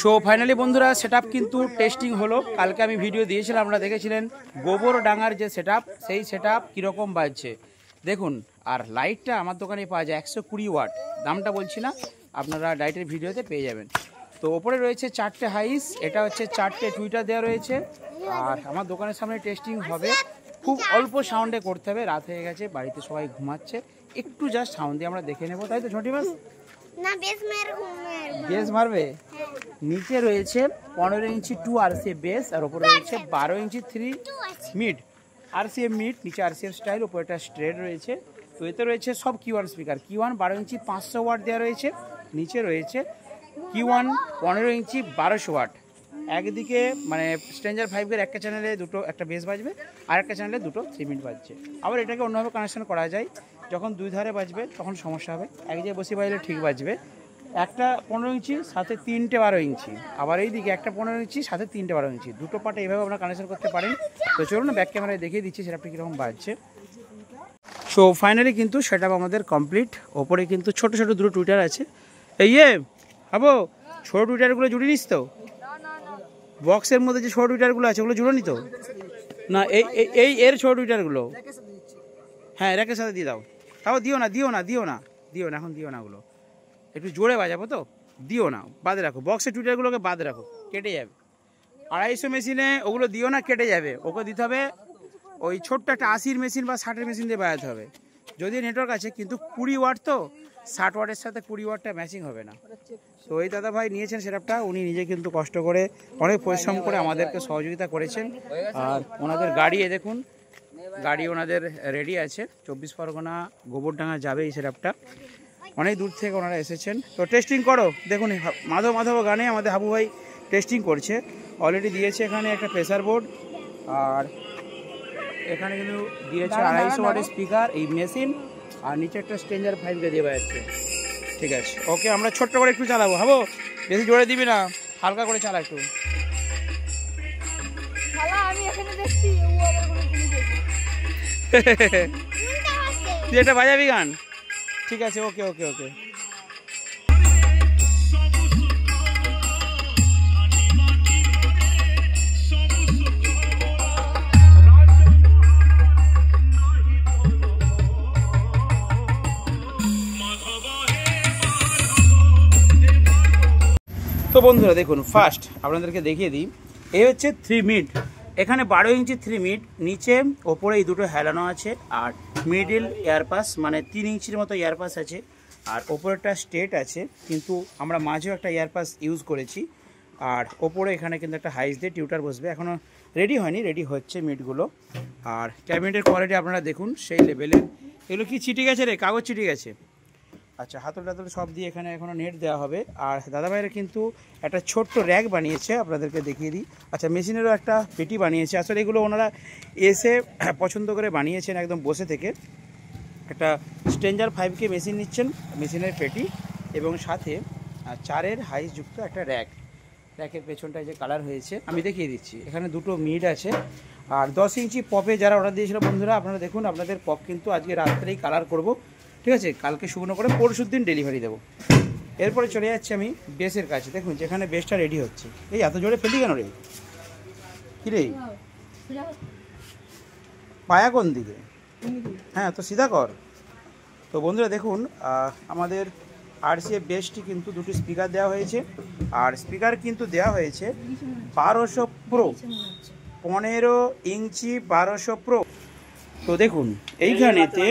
So finally বন্ধুরা setup কিন্তু testing হলো। কালকে আমি ভিডিও দিয়েছিলাম, আপনারা দেখেছিলেন গোবর ডাঙার যে সেটআপ, সেই সেটআপ কীরকম বাজছে দেখুন। আর লাইটটা আমার দোকানে পাওয়া যায় 120 ওয়াট, দামটা বলছি না, আপনারা ডাইরেক্টের ভিডিওতে পেয়ে যাবেন। তো ওপরে রয়েছে 4টে হাইস, এটা হচ্ছে 4টে টুইটার দেওয়া রয়েছে। আর আমার দোকানের সামনে টেস্টিং হবে, খুব অল্প সাউন্ডে করতে হবে, রাত হয়ে গেছে, বাড়িতে সবাই ঘুমাচ্ছে, একটু জাস্ট সাউন্ড দিয়ে আমরা দেখে নেবো, তাই তো ছোটি মাস? না বেস মারবে। নিচে রয়েছে 15 ইঞ্চি 2 RCF বেস, আর উপরে রয়েছে 12 ইঞ্চি 3 মিড RCF মিড, নিচে RCF স্টাইল, উপরে একটা স্ট্রেট রয়েছে। তো এতে রয়েছে সব Q1 স্পিকার, Q1 12 ইঞ্চি 500 ওয়াট দেওয়া রয়েছে, নিচে রয়েছে Q1 15 ইঞ্চি 1200 ওয়াট। একদিকে মানে স্ট্রেঞ্জার 5 এর একটা চ্যানেলে দুটো, একটা বেস বাজবে, আর একটা চ্যানেলে দুটো 3 মিড বাজছে। আবার এটাকে অন্যভাবে কানেকশন করা যায়, যখন দুই ধারে বাজবে তখন সমস্যা হবে, এক জায়গায় বসে বাজলে ঠিক বাজবে। একটা 15 ইঞ্চি সাথে 3টে 12 ইঞ্চি, আবার এই দিকে একটা 15 ইঞ্চি সাথে 3টে 12 ইঞ্চি, দুটো পার্টে এইভাবে আপনারা কানেকশন করতে পারেন। তো চলুন ব্যাক ক্যামেরায় দেখিয়ে দিচ্ছি সেটা কীরকম বাজছে। সো ফাইনালি কিন্তু সেটা আমাদের কমপ্লিট। ওপরে কিন্তু ছোট ছোট দুটো টুইটার আছে, এই হাবো ছোটো টুইটারগুলো জুড়ে নিস তো, বক্সের মধ্যে যে ছোটো টুইটারগুলো আছে ওগুলো জুড়ে নিত না, এই এর ছোটো টুইটারগুলো, হ্যাঁ র্যাকের সাথে দিয়ে দাও। তাও দিও না এখন দিও না, ওগুলো একটু জোরে বাজাবো তো, দিও না, বাদে রাখো, বক্সের টুইটারগুলোকে বাদে রাখো, কেটে যাবে। 250 মেশিনে ওগুলো দিও না, কেটে যাবে, ওকে দিতে হবে ওই ছোট্ট একটা 80 মেশিন বা 60 মেশিন দিয়ে বাজাতে হবে। যদিও নেটওয়ার্ক আছে, কিন্তু 20 ওয়াট তো, 60 ওয়াটের সাথে 20 ওয়াটটা ম্যাচিং হবে না। তো এই দাদা ভাই নিয়েছেন সেটআপটা, উনি নিজে কিন্তু কষ্ট করে অনেক পরিশ্রম করে আমাদেরকে সহযোগিতা করেছেন। আর ওনাদের গাড়ি দেখুন, গাড়ি ওনাদের রেডি আছে, 24 পরগনা গোবরডাঙ্গা যাবে এই সেটআপটা, অনেক দূর থেকে ওনারা এসেছেন। তো টেস্টিং করো, দেখুন মাধব গানে আমাদের হাবু ভাই টেস্টিং করছে, অলরেডি দিয়েছে এখানে একটা প্রেসার বোর্ড, আর এখানে কিন্তু দিয়েছে 250 ওয়াটের স্পিকার এই মেশিন, আর নিচে একটা স্ট্রেঞ্জার 5 দিয়ে যাচ্ছে। ঠিক আছে, ওকে, আমরা ছোট্ট করে একটু চালাবো, হাবো বেশি জোরে দিবি না, হালকা করে চালা একটু। তুই একটা বাজাবি গান? ঠিক আছে, ওকে ওকে ওকে। তো বন্ধুরা দেখুন, ফার্স্ট আপনাদেরকে দেখিয়ে দিই, এই হচ্ছে 3 মিড, এখানে 12 ইঞ্চি 3 মিড, নিচে ওপরে এই দুটো হেলানো আছে, আর মিডিল এয়ারপাস মানে 3 ইঞ্চির মতো এয়ারপাস আছে, আর ওপরেরটা স্ট্রেট আছে, কিন্তু আমরা মাঝেও একটা এয়ারপাস ইউজ করেছি। আর ওপরে এখানে কিন্তু একটা হাইস দিয়ে টিউটার বসবে, এখনও রেডি হয়নি, রেডি হচ্ছে মিডগুলো। আর ক্যাবিনেটের কোয়ালিটি আপনারা দেখুন সেই লেভেলের। এগুলো কি চিটে গেছে রে, কাগজ চিটে গেছে। আচ্ছা, হাতল টাতল সব দিয়ে এখানে এখনও নেট দেওয়া হবে। আর দাদাভাইরা কিন্তু একটা ছোট্ট র্যাক বানিয়েছে, আপনাদেরকে দেখিয়ে দিই। আচ্ছা, মেশিনেরও একটা পেটি বানিয়েছে, আসলে এগুলো ওনারা এসে পছন্দ করে বানিয়েছেন একদম বসে থেকে। একটা স্ট্রেঞ্জার 5K মেশিন নিচ্ছেন, মেশিনের পেটি, এবং সাথে 4এর হাইস যুক্ত একটা র্যাকের পেছনটায় যে কালার হয়েছে আমি দেখিয়ে দিচ্ছি। এখানে দুটো মিড আছে, আর 10 ইঞ্চি পপে যারা অর্ডার দিয়েছিল বন্ধুরা, আপনারা দেখুন আপনাদের পপ কিন্তু আজকে রাত্রেই কালার করব, ঠিক আছে, কালকে শুকনো করে পরশুর দিন ডেলিভারি দেবো। এরপরে চলে যাচ্ছি আমি বেসের কাছে, দেখুন যেখানে বেসটা রেডি হচ্ছে। এই এত জোরে ফেলি কেন রে, কী রে পায়া কোন দিকে? হ্যাঁ, তো সিধা কর। তো বন্ধুরা দেখুন, আমাদের RCF বেসটি কিন্তু দুটি স্পিকার দেওয়া হয়েছে, আর স্পিকার কিন্তু দেওয়া হয়েছে 1200 প্রো, 15 ইঞ্চি 1200 প্রো। তো দেখুন এইখানেতে,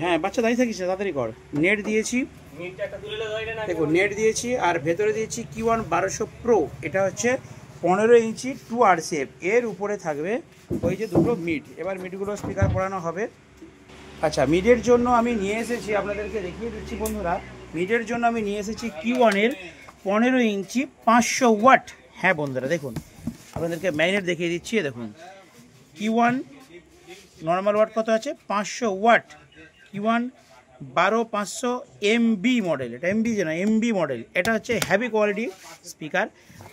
হ্যাঁ বাচ্চা দাঁড়িয়ে থাকিস, তাড়াতাড়ি কর, নেট দিয়েছি, দেখুন নেট দিয়েছি, আর ভেতরে দিয়েছি Q1 1200 প্রো, এটা হচ্ছে 15 ইঞ্চি 2 RCF, এর উপরে থাকবে ওই যে দুটো মিড। এবার মিডগুলো স্পিকার পড়ানো হবে। আচ্ছা, মিডের জন্য আমি নিয়ে এসেছি, আপনাদেরকে দেখিয়ে দিচ্ছি বন্ধুরা, মিডের জন্য আমি নিয়ে এসেছি Q1-এর 15 ইঞ্চি 500 ওয়াট। হ্যাঁ বন্ধুরা দেখুন, আপনাদেরকে ম্যাগনেট দেখিয়ে দিচ্ছি, দেখুন Q1 নর্মাল ওয়াট কত আছে, 500 ওয়াট। Q1 12500 MB মডেল, এটা MB যে না, MB মডেল, এটা হচ্ছে হ্যাভি কোয়ালিটি স্পিকার।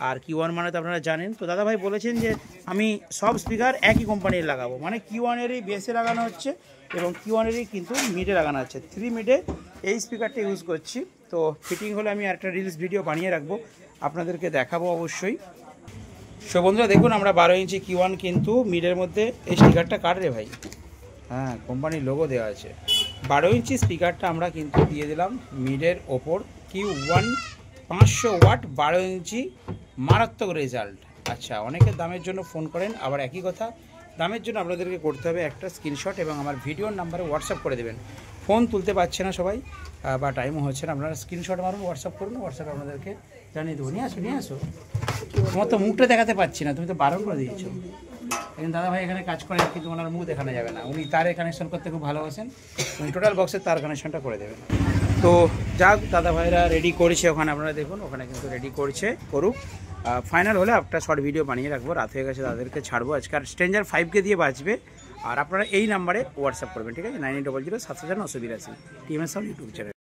আর Q1 মানে তো আপনারা জানেন। তো দাদাভাই বলেছেন যে আমি সব স্পিকার একই কোম্পানির লাগাবো, মানে Q1-এরই বেসে লাগানো হচ্ছে এবং Q1-এরই কিন্তু মিডে লাগানো হচ্ছে, 3 মিডে এই স্পিকারটা ইউজ করছি। তো ফিটিং হলে আমি একটা রিলস ভিডিও বানিয়ে রাখবো, আপনাদেরকে দেখাবো অবশ্যই। সো বন্ধুরা দেখুন আমরা 12 ইঞ্চি Q1 কিন্তু মিডের মধ্যে এই স্পিকারটা কাট রে ভাই, হ্যাঁ কোম্পানির লোগো দেওয়া আছে। 12 ইঞ্চি স্পিকারটা আমরা কিন্তু দিয়ে দিলাম মিডের ওপর Q1 500 ওয়াট 12 ইঞ্চি, মারাত্মক রেজাল্ট। আচ্ছা, অনেকের দামের জন্য ফোন করেন, আবার একই কথা দামের জন্য আপনাদেরকে করতে হবে একটা স্ক্রিনশট এবং আমার ভিডিওর নাম্বারে হোয়াটসঅ্যাপ করে দেবেন। ফোন তুলতে পারছে না সবাই বা টাইমও হচ্ছে না, আপনারা স্ক্রিনশট মারুন, হোয়াটসঅ্যাপ করুন, হোয়াটসঅ্যাপে আপনাদেরকে জানিয়ে দেবো। নিয়ে আসো তোমার তো মুখটা দেখাতে পাচ্ছি না, তুমি তো বারণ করে দিয়েছো। এখন দাদাভাই এখানে কাজ করেন কিন্তু ওনার মুখ দেখানো যাবে না, উনি তারে কানেকশন করতে খুব ভালোবাসেন, উনি টোটাল বক্সের তার কানেকশনটা করে দেবেন। তো যাক দাদাভাইরা রেডি করছে ওখানে, আপনারা দেখুন ওখানে কিন্তু রেডি করুক। ফাইনাল হলে একটা শর্ট ভিডিও বানিয়ে রাখবো, রাত হয়ে গেছে তাদেরকে ছাড়বো আজকে। আর স্ট্রেঞ্জার 5K দিয়ে বাঁচবে, আর আপনারা এই নাম্বারে হোয়াটসঅ্যাপ করবেন, ঠিক আছে? 9800 70982 TMS সাউন্ড ইউটিউব চ্যানেল।